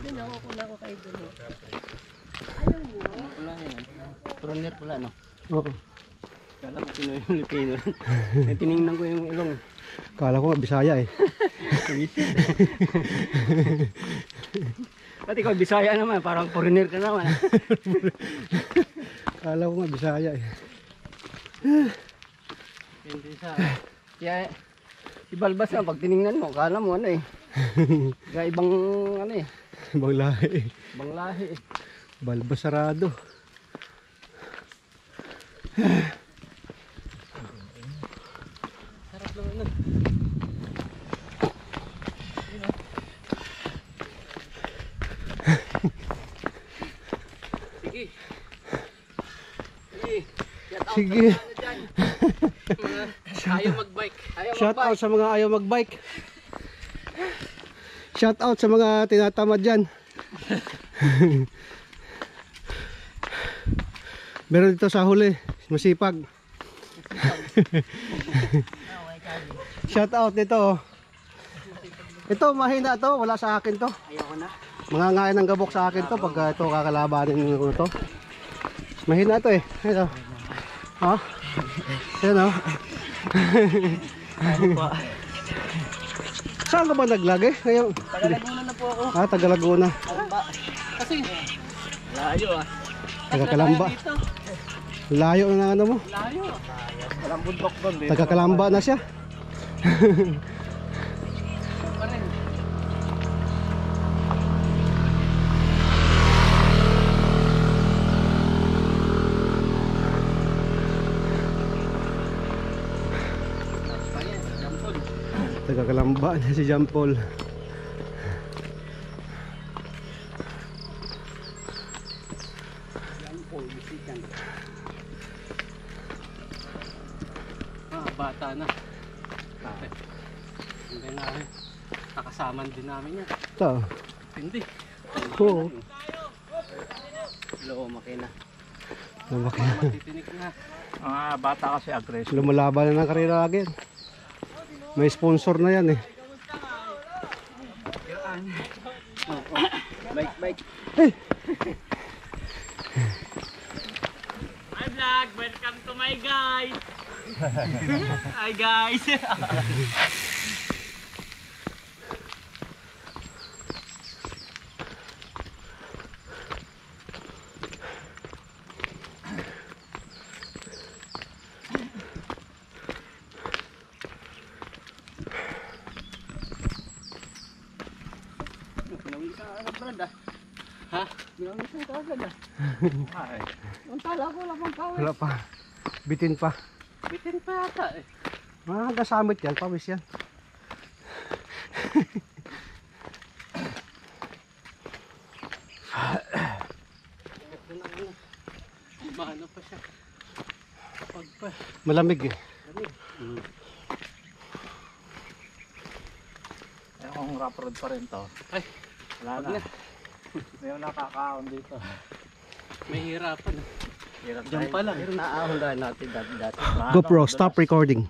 Yun ako, kuna ko kayo doon. Ayaw mo? Pula yan. Pruner pula, no? Oo. Kala ko Pinoy yung Filipino. Tinignan ko yung ilong. Kala ko nga Bisaya eh. Pati ikaw Bisaya naman, parang foreigner ka naman. Kala ko nga Bisaya eh. Hindi sa... Kaya si Balbas na, pag tinignan mo, kala mo ano eh. Kaya ibang ano eh. Ibang lahi eh. Ibang lahi eh. Balbas sarado. Sarap naman nun. Sige. Sige. Ayaw mag-bike. Shout out sa mga ayaw mag-bike. Shout out sa mga tinatamad dyan. Meron dito sa huli, masipag. Shout out dito. Ito mahina to, wala sa akin to. Ayoko na. Mga ngayon ng gabok sa akin to pag ito kakalabanin ko to. Mahina to eh. Ito. Ha? Yan o. Saan ka ba naglagay? Ngayon. Taga Laguna na po ako. Ah, taga Laguna. Kalamba. Kasi layo ah. Taga Kalamba. Layo na ano mo. Layo. Walang bundok doon. Taga Kalamba na siya. Pa rin. Taga Kalamba na si John Paul. Bata na. Bakit? Hindi namin. Nakasaman din namin yan. Ito. Hindi. Oo. Loo, makina. Lumaki. Matitinig na. Bata kasi aggressive. Lumalaban na ng karera agad. May sponsor na yan eh. Bike. Hey! Hi vlog! Welcome to my guys! Hi guys! Pinawin ka agad brad ah. Ha? Pinawin ka agad ah. Ay. Ang tala ko wala pang kawin. Wala pa. Bitin pa. Bitin pa yata eh. Gasamit yan. Pawis yan. Maano pa siya. Kapag pa. Malamig eh. Lamig. Kung rough road pa rin to. Ay, Wala na. May nakakaon dito. may hirapan. Hirap Diyan pa lang. Pero naaahon natin dati. GoPro, stop recording.